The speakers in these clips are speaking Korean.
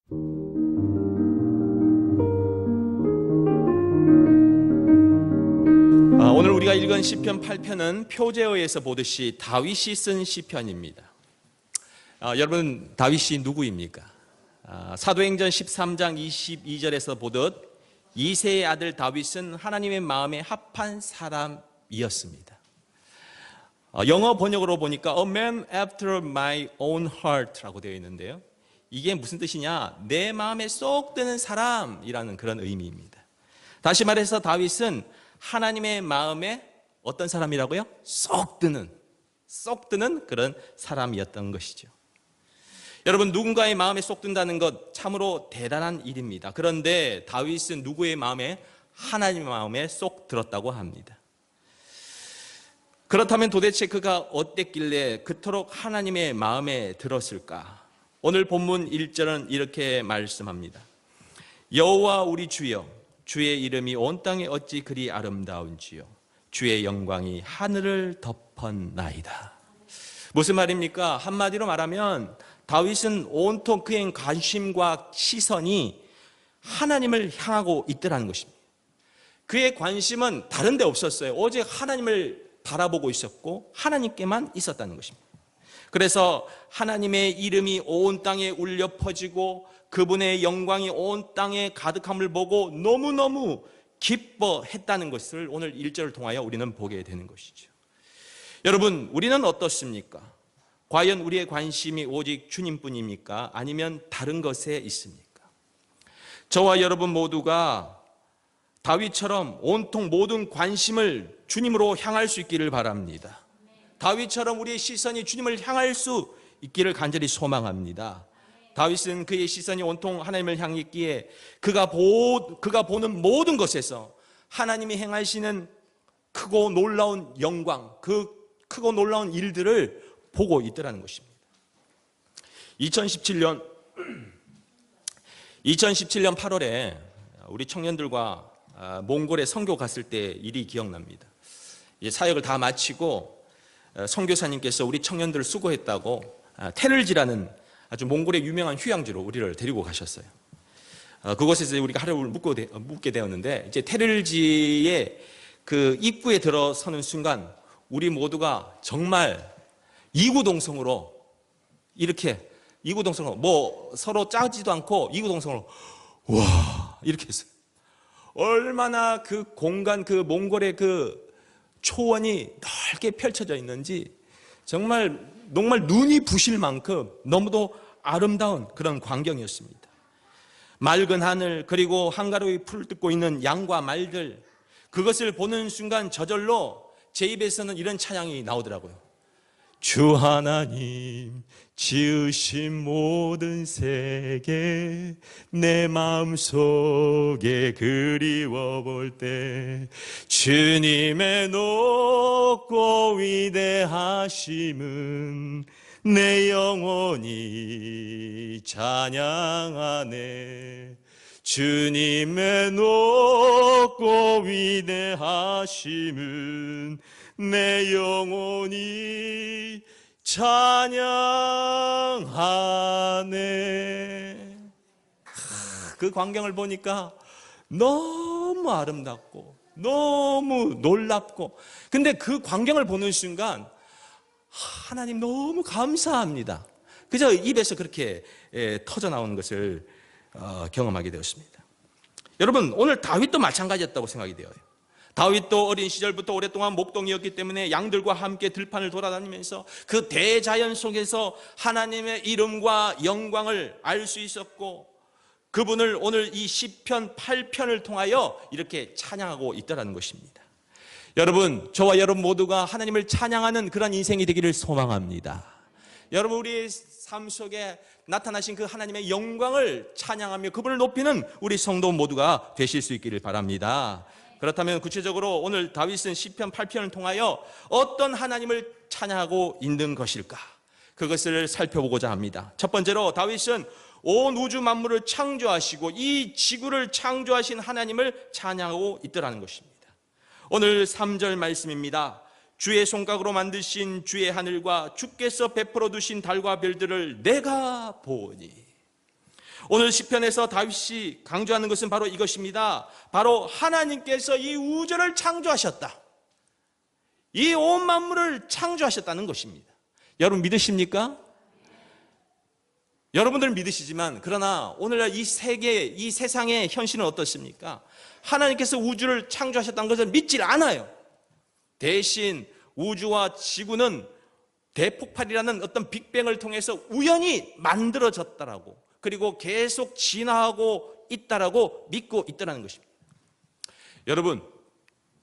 오늘 우리가 읽은 시편 8편은 표제어에서 보듯이 다윗이 쓴 시편입니다. 여러분, 다윗이 누구입니까? 사도행전 13장 22절에서 보듯 이새의 아들 다윗은 하나님의 마음에 합한 사람이었습니다. 영어 번역으로 보니까 A man after my own heart라고 되어 있는데요, 이게 무슨 뜻이냐? 내 마음에 쏙 드는 사람이라는 그런 의미입니다. 다시 말해서 다윗은 하나님의 마음에 어떤 사람이라고요? 쏙 드는 그런 사람이었던 것이죠. 여러분, 누군가의 마음에 쏙 든다는 것 참으로 대단한 일입니다. 그런데 다윗은 누구의 마음에? 하나님의 마음에 쏙 들었다고 합니다. 그렇다면 도대체 그가 어땠길래 그토록 하나님의 마음에 들었을까? 오늘 본문 1절은 이렇게 말씀합니다. 여호와 우리 주여, 주의 이름이 온 땅에 어찌 그리 아름다운지요, 주의 영광이 하늘을 덮었나이다. 무슨 말입니까? 한마디로 말하면 다윗은 온통 그의 관심과 시선이 하나님을 향하고 있더라는 것입니다. 그의 관심은 다른 데 없었어요. 오직 하나님을 바라보고 있었고 하나님께만 있었다는 것입니다. 그래서 하나님의 이름이 온 땅에 울려 퍼지고 그분의 영광이 온 땅에 가득함을 보고 너무너무 기뻐했다는 것을 오늘 1절을 통하여 우리는 보게 되는 것이죠. 여러분, 우리는 어떻습니까? 과연 우리의 관심이 오직 주님뿐입니까? 아니면 다른 것에 있습니까? 저와 여러분 모두가 다윗처럼 온통 모든 관심을 주님으로 향할 수 있기를 바랍니다. 다윗처럼 우리의 시선이 주님을 향할 수 있기를 간절히 소망합니다. 다윗은 그의 시선이 온통 하나님을 향했기에 그가 보는 모든 것에서 하나님이 행하시는 크고 놀라운 영광, 그 크고 놀라운 일들을 보고 있더라는 것입니다. 2017년 8월에 우리 청년들과 몽골에 선교 갔을 때 일이 기억납니다. 사역을 다 마치고 선교사님께서 우리 청년들을 수고했다고 테를지라는 아주 몽골의 유명한 휴양지로 우리를 데리고 가셨어요. 그곳에서 우리가 하루를 묵게 되었는데, 이제 테를지의 그 입구에 들어서는 순간 우리 모두가 정말 이구동성으로 뭐 서로 짜지도 않고 이구동성으로 와 이렇게 했어요. 얼마나 그 공간, 그 몽골의 그 초원이 넓게 펼쳐져 있는지 정말 눈이 부실 만큼 너무도 아름다운 그런 광경이었습니다. 맑은 하늘, 그리고 한가로이 풀을 뜯고 있는 양과 말들, 그것을 보는 순간 저절로 제 입에서는 이런 찬양이 나오더라고요. 주 하나님 지으신 모든 세계 내 마음속에 그리워 볼 때 주님의 높고 위대하심은 내 영혼이 찬양하네. 주님의 높고 위대하심은 내 영혼이 찬양하네. 그 광경을 보니까 너무 아름답고 너무 놀랍고, 근데 그 광경을 보는 순간 하나님 너무 감사합니다. 그저 입에서 그렇게 터져 나오는 것을 경험하게 되었습니다. 여러분, 오늘 다윗도 마찬가지였다고 생각이 되어요. 다윗도 어린 시절부터 오랫동안 목동이었기 때문에 양들과 함께 들판을 돌아다니면서 그 대자연 속에서 하나님의 이름과 영광을 알 수 있었고, 그분을 오늘 이 시편 8편을 통하여 이렇게 찬양하고 있다는 것입니다. 여러분, 저와 여러분 모두가 하나님을 찬양하는 그런 인생이 되기를 소망합니다. 여러분, 우리의 삶 속에 나타나신 그 하나님의 영광을 찬양하며 그분을 높이는 우리 성도 모두가 되실 수 있기를 바랍니다. 그렇다면 구체적으로 오늘 다윗은 시편 8편을 통하여 어떤 하나님을 찬양하고 있는 것일까? 그것을 살펴보고자 합니다. 첫 번째로 다윗은 온 우주 만물을 창조하시고 이 지구를 창조하신 하나님을 찬양하고 있더라는 것입니다. 오늘 3절 말씀입니다. 주의 손각으로 만드신 주의 하늘과 주께서 베풀어 두신 달과 별들을 내가 보니. 오늘 시편에서 다윗이 강조하는 것은 바로 이것입니다. 바로 하나님께서 이 우주를 창조하셨다. 이 온 만물을 창조하셨다는 것입니다. 여러분 믿으십니까? 여러분들은 믿으시지만 그러나 오늘날 이 세계, 이 세상의 현실은 어떻습니까? 하나님께서 우주를 창조하셨다는 것을 믿질 않아요. 대신 우주와 지구는 대폭발이라는 어떤 빅뱅을 통해서 우연히 만들어졌다라고, 그리고 계속 진화하고 있다라고 믿고 있다는 것입니다. 여러분,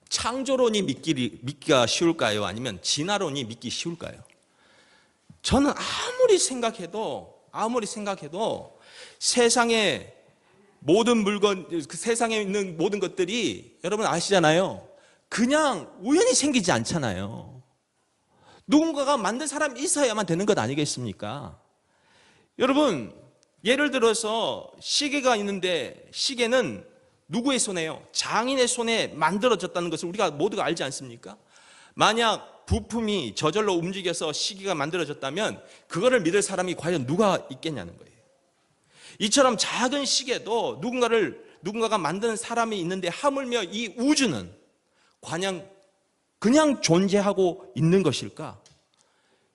창조론이 믿기가 쉬울까요? 아니면 진화론이 믿기 쉬울까요? 저는 아무리 생각해도 세상에 모든 물건, 그 세상에 있는 모든 것들이 여러분 아시잖아요. 그냥 우연히 생기지 않잖아요. 누군가가 만든 사람이 있어야만 되는 것 아니겠습니까? 여러분, 예를 들어서 시계가 있는데 시계는 누구의 손에요? 장인의 손에 만들어졌다는 것을 우리가 모두가 알지 않습니까? 만약 부품이 저절로 움직여서 시계가 만들어졌다면 그거를 믿을 사람이 과연 누가 있겠냐는 거예요. 이처럼 작은 시계도 누군가가 만드는 사람이 있는데 하물며 이 우주는 그냥 존재하고 있는 것일까?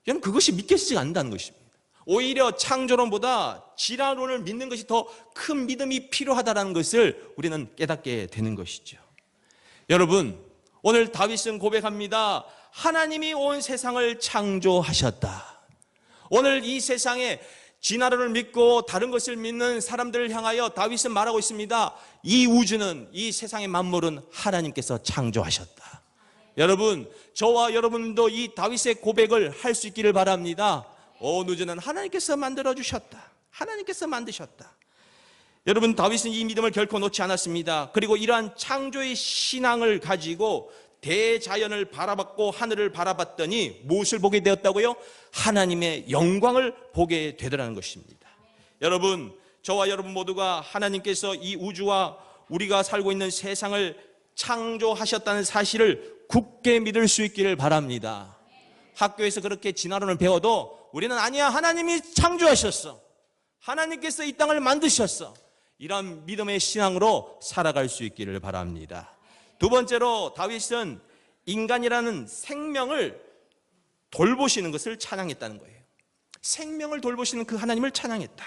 여러분, 그것이 믿겨지지가 않는다는 것입니다. 오히려 창조론보다 진화론을 믿는 것이 더 큰 믿음이 필요하다는 것을 우리는 깨닫게 되는 것이죠. 여러분, 오늘 다윗은 고백합니다. 하나님이 온 세상을 창조하셨다. 오늘 이 세상에 진화론을 믿고 다른 것을 믿는 사람들을 향하여 다윗은 말하고 있습니다. 이 우주는, 이 세상의 만물은 하나님께서 창조하셨다. 여러분, 저와 여러분도 이 다윗의 고백을 할 수 있기를 바랍니다. 온 우주는 하나님께서 만들어주셨다. 하나님께서 만드셨다. 여러분, 다윗은 이 믿음을 결코 놓지 않았습니다. 그리고 이러한 창조의 신앙을 가지고 대자연을 바라봤고 하늘을 바라봤더니 무엇을 보게 되었다고요? 하나님의 영광을 보게 되더라는 것입니다. 여러분, 저와 여러분 모두가 하나님께서 이 우주와 우리가 살고 있는 세상을 창조하셨다는 사실을 굳게 믿을 수 있기를 바랍니다. 학교에서 그렇게 진화론을 배워도 우리는 아니야, 하나님이 창조하셨어, 하나님께서 이 땅을 만드셨어, 이런 믿음의 신앙으로 살아갈 수 있기를 바랍니다. 두 번째로 다윗은 인간이라는 생명을 돌보시는 것을 찬양했다는 거예요. 생명을 돌보시는 그 하나님을 찬양했다.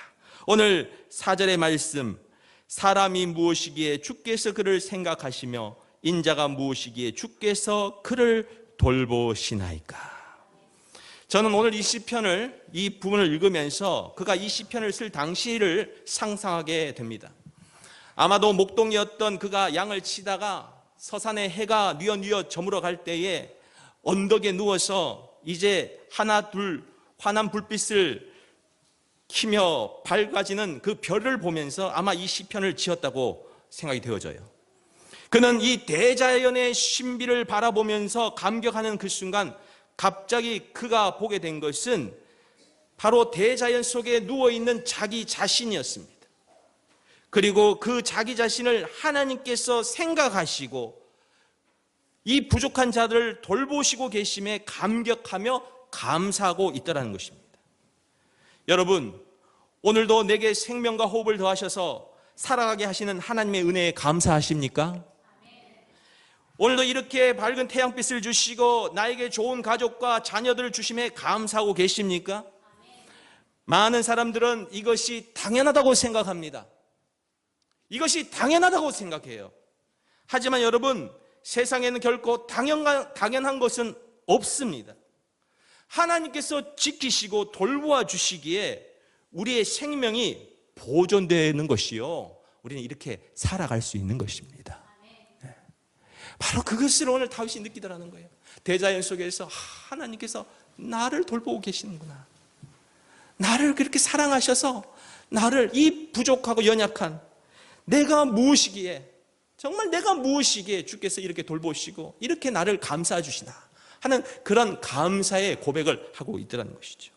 오늘 4절의 말씀, 사람이 무엇이기에 주께서 그를 생각하시며 인자가 무엇이기에 주께서 그를 돌보시나이까. 저는 오늘 이 시편을, 이 부분을 읽으면서 그가 이 시편을 쓸 당시를 상상하게 됩니다. 아마도 목동이었던 그가 양을 치다가 서산에 해가 뉘어뉘어 저물어 갈 때에 언덕에 누워서 이제 하나 둘 환한 불빛을 키며 밝아지는 그 별을 보면서 아마 이 시편을 지었다고 생각이 되어져요. 그는 이 대자연의 신비를 바라보면서 감격하는 그 순간 갑자기 그가 보게 된 것은 바로 대자연 속에 누워있는 자기 자신이었습니다. 그리고 그 자기 자신을 하나님께서 생각하시고 이 부족한 자들을 돌보시고 계심에 감격하며 감사하고 있다는 것입니다. 여러분, 오늘도 내게 생명과 호흡을 더하셔서 살아가게 하시는 하나님의 은혜에 감사하십니까? 오늘도 이렇게 밝은 태양빛을 주시고 나에게 좋은 가족과 자녀들을 주심에 감사하고 계십니까? 많은 사람들은 이것이 당연하다고 생각합니다. 이것이 당연하다고 생각해요. 하지만 여러분, 세상에는 결코 당연한 것은 없습니다. 하나님께서 지키시고 돌보아 주시기에 우리의 생명이 보존되는 것이요, 우리는 이렇게 살아갈 수 있는 것입니다. 바로 그것을 오늘 다윗이 느끼더라는 거예요. 대자연 속에서 하나님께서 나를 돌보고 계시는구나. 나를 그렇게 사랑하셔서 나를, 이 부족하고 연약한 내가 무엇이기에, 정말 내가 무엇이기에 주께서 이렇게 돌보시고 이렇게 나를 감사해 주시나 하는 그런 감사의 고백을 하고 있더라는 것이죠.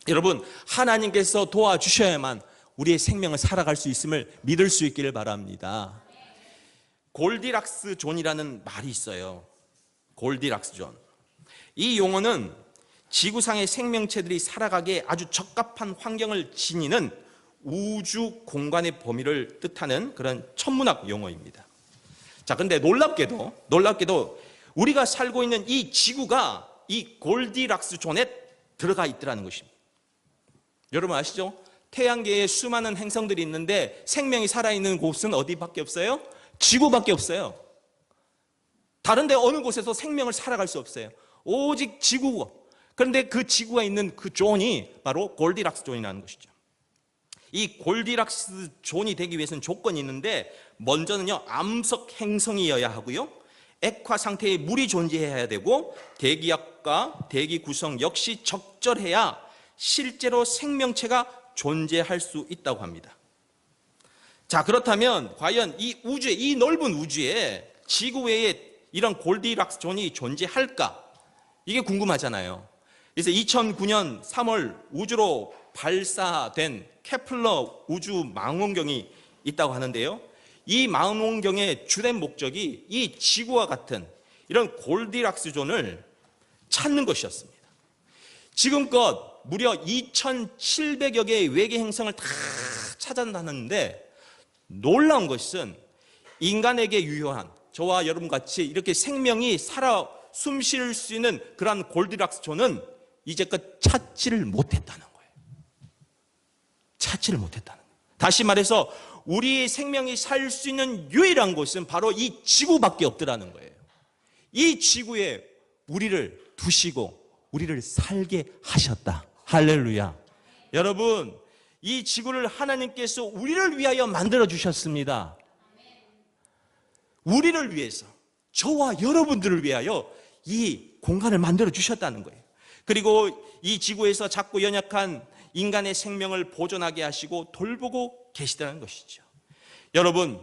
여러분, 하나님께서 도와주셔야만 우리의 생명을 살아갈 수 있음을 믿을 수 있기를 바랍니다. 골디락스 존이라는 말이 있어요. 골디락스 존. 이 용어는 지구상의 생명체들이 살아가기에 아주 적합한 환경을 지니는 우주 공간의 범위를 뜻하는 그런 천문학 용어입니다. 자, 근데 놀랍게도 우리가 살고 있는 이 지구가 이 골디락스 존에 들어가 있더라는 것입니다. 여러분 아시죠? 태양계에 수많은 행성들이 있는데 생명이 살아있는 곳은 어디밖에 없어요? 지구밖에 없어요. 다른데 어느 곳에서 생명을 살아갈 수 없어요. 오직 지구. 그런데 그 지구가 있는 그 존이 바로 골디락스 존이라는 것이죠. 이 골디락스 존이 되기 위해서는 조건이 있는데, 먼저는요, 암석 행성이어야 하고요, 액화 상태의 물이 존재해야 되고, 대기압과 대기 구성 역시 적절해야 실제로 생명체가 존재할 수 있다고 합니다. 자, 그렇다면 과연 이 우주에, 이 넓은 우주에 지구 외에 이런 골디락스 존이 존재할까? 이게 궁금하잖아요. 그래서 2009년 3월 우주로 발사된 케플러 우주 망원경이 있다고 하는데요, 이 망원경의 주된 목적이 이 지구와 같은 이런 골디락스 존을 찾는 것이었습니다. 지금껏 무려 2,700여 개의 외계 행성을 다 찾아다녔는데, 놀라운 것은 인간에게 유효한, 저와 여러분 같이 이렇게 생명이 살아 숨 쉴 수 있는 그러한 골디락스 존은 이제껏 찾지를 못했다는 거예요. 찾지를 못했다는 거예요. 다시 말해서 우리의 생명이 살 수 있는 유일한 곳은 바로 이 지구밖에 없더라는 거예요. 이 지구에 우리를 두시고 우리를 살게 하셨다. 할렐루야. 여러분, 이 지구를 하나님께서 우리를 위하여 만들어 주셨습니다. 우리를 위해서, 저와 여러분들을 위하여 이 공간을 만들어 주셨다는 거예요. 그리고 이 지구에서 작고 연약한 인간의 생명을 보존하게 하시고 돌보고 계시다는 것이죠. 여러분,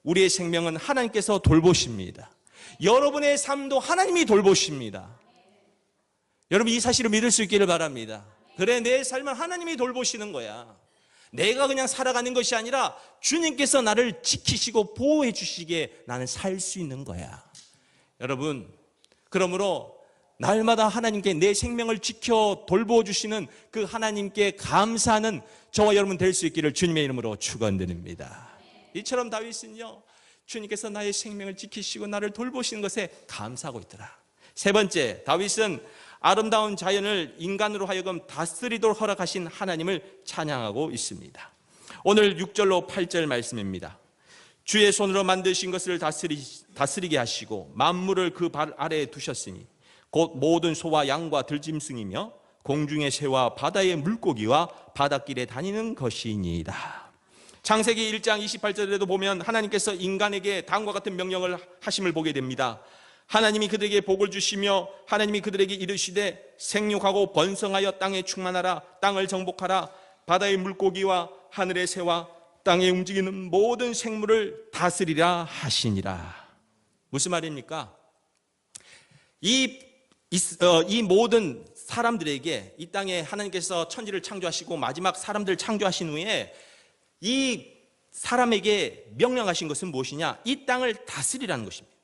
우리의 생명은 하나님께서 돌보십니다. 여러분의 삶도 하나님이 돌보십니다. 여러분, 이 사실을 믿을 수 있기를 바랍니다. 그래, 내 삶은 하나님이 돌보시는 거야. 내가 그냥 살아가는 것이 아니라 주님께서 나를 지키시고 보호해 주시기에 나는 살 수 있는 거야. 여러분, 그러므로 날마다 하나님께 내 생명을 지켜 돌보주시는 그 하나님께 감사하는 저와 여러분 될 수 있기를 주님의 이름으로 축원드립니다. 이처럼 다윗은요, 주님께서 나의 생명을 지키시고 나를 돌보시는 것에 감사하고 있더라. 세 번째, 다윗은 아름다운 자연을 인간으로 하여금 다스리도록 허락하신 하나님을 찬양하고 있습니다. 오늘 6절로 8절 말씀입니다. 주의 손으로 만드신 것을 다스리게 하시고 만물을 그 발 아래에 두셨으니 곧 모든 소와 양과 들짐승이며 공중의 새와 바다의 물고기와 바닷길에 다니는 것이니이다. 창세기 1장 28절에도 보면 하나님께서 인간에게 다음과 같은 명령을 하심을 보게 됩니다. 하나님이 그들에게 복을 주시며 하나님이 그들에게 이르시되 생육하고 번성하여 땅에 충만하라. 땅을 정복하라. 바다의 물고기와 하늘의 새와 땅에 움직이는 모든 생물을 다스리라 하시니라. 무슨 말입니까? 이 모든 사람들에게, 이 땅에 하나님께서 천지를 창조하시고 마지막 사람들을 창조하신 후에 이 사람에게 명령하신 것은 무엇이냐? 이 땅을 다스리라는 것입니다.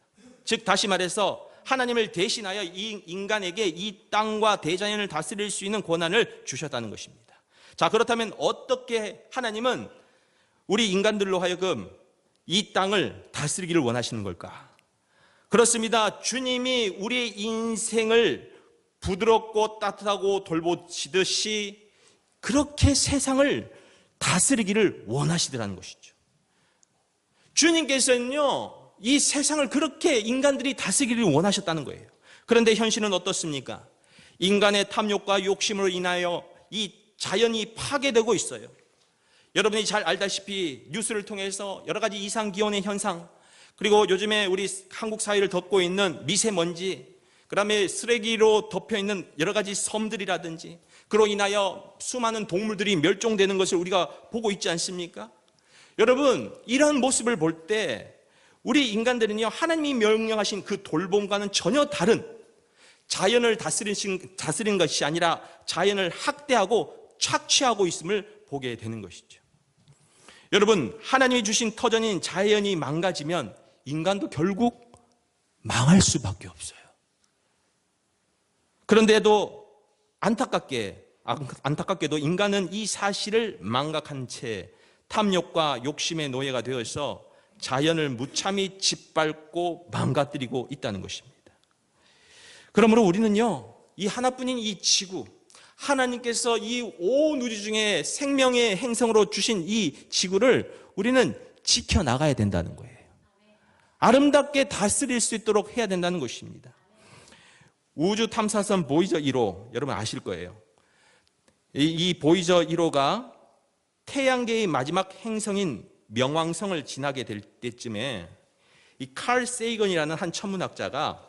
즉 다시 말해서 하나님을 대신하여 이 인간에게 이 땅과 대자연을 다스릴 수 있는 권한을 주셨다는 것입니다. 자, 그렇다면 어떻게 하나님은 우리 인간들로 하여금 이 땅을 다스리기를 원하시는 걸까? 그렇습니다. 주님이 우리의 인생을 부드럽고 따뜻하고 돌보시듯이 그렇게 세상을 다스리기를 원하시더라는 것이죠. 주님께서는요, 이 세상을 그렇게 인간들이 다스리기를 원하셨다는 거예요. 그런데 현실은 어떻습니까? 인간의 탐욕과 욕심으로 인하여 이 자연이 파괴되고 있어요. 여러분이 잘 알다시피 뉴스를 통해서 여러 가지 이상기온의 현상, 그리고 요즘에 우리 한국 사회를 덮고 있는 미세먼지, 그 다음에 쓰레기로 덮여있는 여러 가지 섬들이라든지, 그로 인하여 수많은 동물들이 멸종되는 것을 우리가 보고 있지 않습니까? 여러분, 이런 모습을 볼 때 우리 인간들은요, 하나님이 명령하신 그 돌봄과는 전혀 다른 자연을 다스리는 것이 아니라 자연을 학대하고 착취하고 있음을 보게 되는 것이죠. 여러분, 하나님이 주신 터전인 자연이 망가지면 인간도 결국 망할 수밖에 없어요. 그런데도 안타깝게 안타깝게도 인간은 이 사실을 망각한 채 탐욕과 욕심의 노예가 되어서 자연을 무참히 짓밟고 망가뜨리고 있다는 것입니다. 그러므로 우리는요, 이 하나뿐인 이 지구, 하나님께서 이 온 우주 중에 생명의 행성으로 주신 이 지구를 우리는 지켜나가야 된다는 거예요. 아름답게 다스릴 수 있도록 해야 된다는 것입니다. 우주 탐사선 보이저 1호, 여러분 아실 거예요. 이 보이저 1호가 태양계의 마지막 행성인 명왕성을 지나게 될 때쯤에 이 칼 세이건이라는 한 천문학자가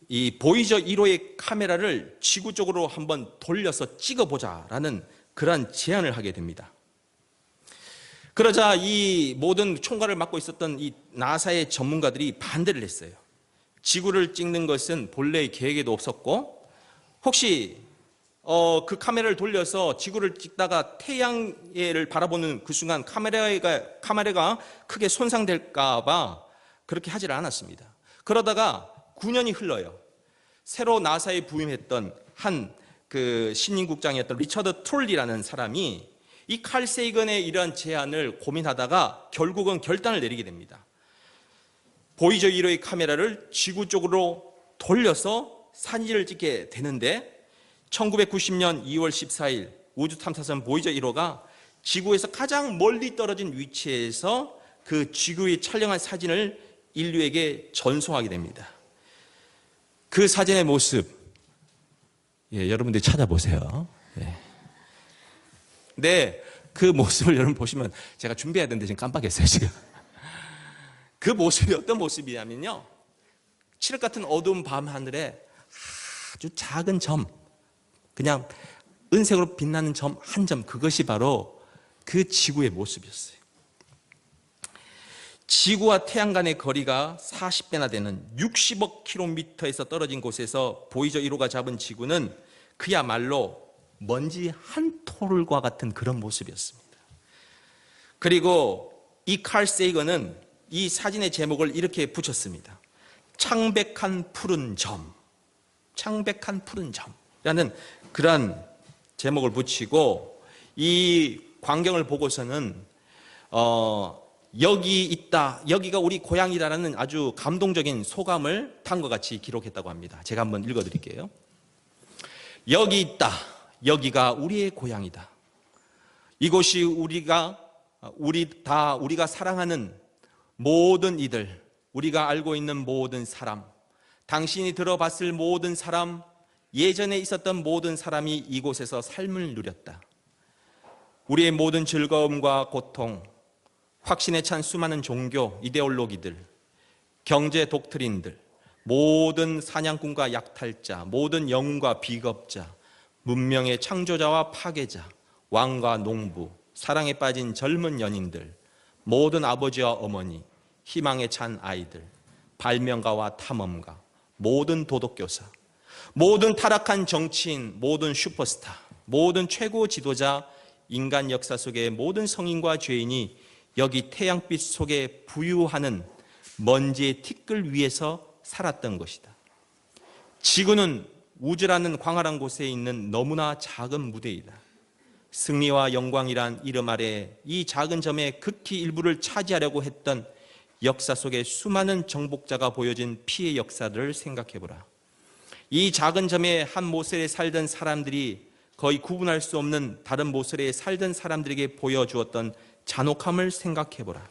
이 보이저 1호의 카메라를 지구 쪽으로 한번 돌려서 찍어보자라는 그러한 제안을 하게 됩니다. 그러자 이 모든 총괄을 맡고 있었던 이 나사의 전문가들이 반대를 했어요. 지구를 찍는 것은 본래의 계획에도 없었고, 혹시 그 카메라를 돌려서 지구를 찍다가 태양을 바라보는 그 순간 카메라가 크게 손상될까 봐 그렇게 하지를 않았습니다. 그러다가 9년이 흘러요. 새로 나사에 부임했던 한 그 신임국장이었던 리처드 트롤리라는 사람이 이 칼 세이건의 이러한 제안을 고민하다가 결국은 결단을 내리게 됩니다. 보이저 1호의 카메라를 지구 쪽으로 돌려서 사진을 찍게 되는데 1990년 2월 14일 우주 탐사선 보이저 1호가 지구에서 가장 멀리 떨어진 위치에서 그 지구의 촬영한 사진을 인류에게 전송하게 됩니다. 그 사진의 모습, 여러분들이 찾아보세요. 네, 그 모습을 여러분 보시면, 제가 준비해야 되는데 지금 깜빡했어요 지금. 그 모습이 어떤 모습이냐면요, 칠흑 같은 어두운 밤 하늘에 아주 작은 점, 그냥 은색으로 빛나는 점 한 점, 그것이 바로 그 지구의 모습이었어요. 지구와 태양 간의 거리가 40배나 되는 60억 킬로미터에서 떨어진 곳에서 보이저 1호가 잡은 지구는 그야말로 먼지 한 톨과 같은 그런 모습이었습니다. 그리고 이 칼 세이건은 이 사진의 제목을 이렇게 붙였습니다. 창백한 푸른 점, 창백한 푸른 점이라는 그런 제목을 붙이고, 이 광경을 보고서는 여기 있다, 여기가 우리 고향이다라는 아주 감동적인 소감을 다음과 같이 기록했다고 합니다. 제가 한번 읽어드릴게요. 여기 있다, 여기가 우리의 고향이다. 이곳이 우리가 사랑하는 모든 이들, 우리가 알고 있는 모든 사람, 당신이 들어봤을 모든 사람, 예전에 있었던 모든 사람이 이곳에서 삶을 누렸다. 우리의 모든 즐거움과 고통, 확신에 찬 수많은 종교, 이데올로기들, 경제 독트린들, 모든 사냥꾼과 약탈자, 모든 영웅과 비겁자, 문명의 창조자와 파괴자, 왕과 농부, 사랑에 빠진 젊은 연인들, 모든 아버지와 어머니, 희망에 찬 아이들, 발명가와 탐험가, 모든 도덕교사, 모든 타락한 정치인, 모든 슈퍼스타, 모든 최고 지도자, 인간 역사 속의 모든 성인과 죄인이 여기 태양빛 속에 부유하는 먼지의 티끌 위에서 살았던 것이다. 지구는 우주라는 광활한 곳에 있는 너무나 작은 무대이다. 승리와 영광이란 이름 아래 이 작은 점의 극히 일부를 차지하려고 했던 역사 속의 수많은 정복자가 보여진 피해 역사를 생각해보라. 이 작은 점의 한 모서리에 살던 사람들이 거의 구분할 수 없는 다른 모서리에 살던 사람들에게 보여주었던 잔혹함을 생각해보라.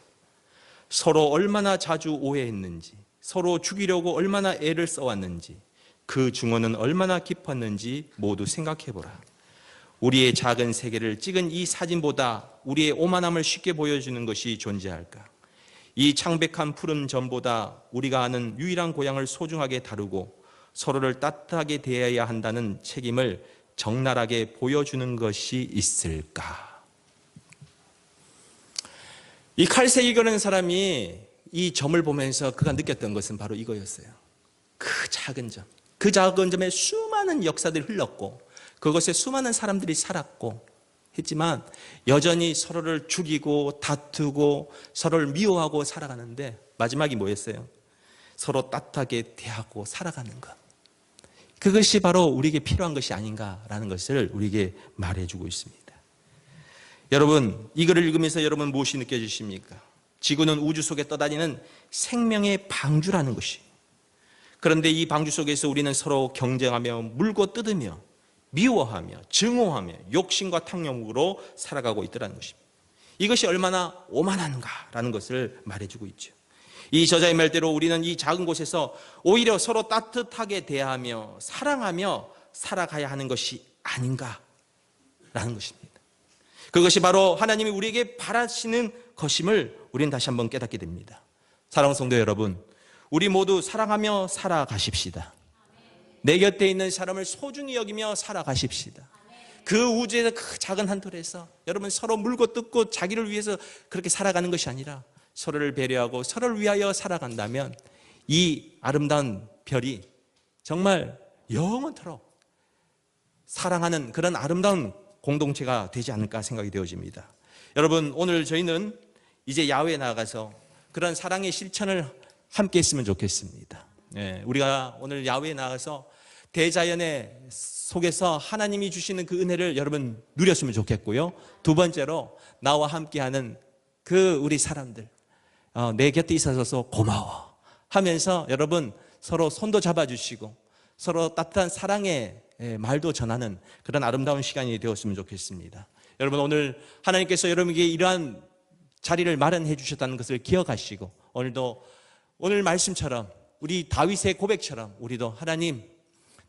서로 얼마나 자주 오해했는지, 서로 죽이려고 얼마나 애를 써왔는지, 그 증오는 얼마나 깊었는지 모두 생각해보라. 우리의 작은 세계를 찍은 이 사진보다 우리의 오만함을 쉽게 보여주는 것이 존재할까? 이 창백한 푸른 점보다 우리가 아는 유일한 고향을 소중하게 다루고 서로를 따뜻하게 대해야 한다는 책임을 적나라하게 보여주는 것이 있을까? 이 칼 세이건이라는 사람이 이 점을 보면서 그가 느꼈던 것은 바로 이거였어요. 그 작은 점, 그 작은 점에 수많은 역사들이 흘렀고 그것에 수많은 사람들이 살았고 했지만 여전히 서로를 죽이고 다투고 서로를 미워하고 살아가는데 마지막이 뭐였어요? 서로 따뜻하게 대하고 살아가는 것. 그것이 바로 우리에게 필요한 것이 아닌가라는 것을 우리에게 말해주고 있습니다. 여러분, 이 글을 읽으면서 여러분 무엇이 느껴지십니까? 지구는 우주 속에 떠다니는 생명의 방주라는 것이. 그런데 이 방주 속에서 우리는 서로 경쟁하며 물고 뜯으며 미워하며 증오하며 욕심과 탕욕으로 살아가고 있더라는 것입니다. 이것이 얼마나 오만한가라는 것을 말해주고 있죠. 이 저자의 말대로 우리는 이 작은 곳에서 오히려 서로 따뜻하게 대하며 사랑하며 살아가야 하는 것이 아닌가라는 것입니다. 그것이 바로 하나님이 우리에게 바라시는 것임을 우리는 다시 한번 깨닫게 됩니다. 사랑하는 성도 여러분, 우리 모두 사랑하며 살아가십시다. 내 곁에 있는 사람을 소중히 여기며 살아가십시다. 그 우주에서 그 작은 한 톨에서 여러분 서로 물고 뜯고 자기를 위해서 그렇게 살아가는 것이 아니라 서로를 배려하고 서로를 위하여 살아간다면 이 아름다운 별이 정말 영원토록 사랑하는 그런 아름다운 공동체가 되지 않을까 생각이 되어집니다. 여러분, 오늘 저희는 이제 야외에 나가서 그런 사랑의 실천을 함께 했으면 좋겠습니다. 우리가 오늘 야외에 나가서 대자연의 속에서 하나님이 주시는 그 은혜를 여러분 누렸으면 좋겠고요. 두 번째로 나와 함께하는 그 우리 사람들, 내 곁에 있어서 고마워 하면서 여러분 서로 손도 잡아주시고 서로 따뜻한 사랑의 말도 전하는 그런 아름다운 시간이 되었으면 좋겠습니다. 여러분, 오늘 하나님께서 여러분에게 이러한 자리를 마련해 주셨다는 것을 기억하시고 오늘도 오늘 말씀처럼 우리 다윗의 고백처럼 우리도 하나님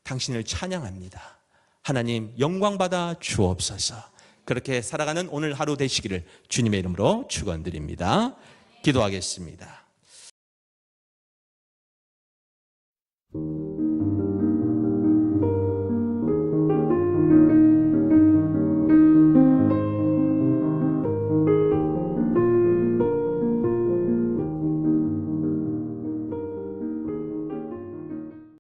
당신을 찬양합니다. 하나님 영광 받아 주옵소서. 그렇게 살아가는 오늘 하루 되시기를 주님의 이름으로 축원드립니다. 기도하겠습니다.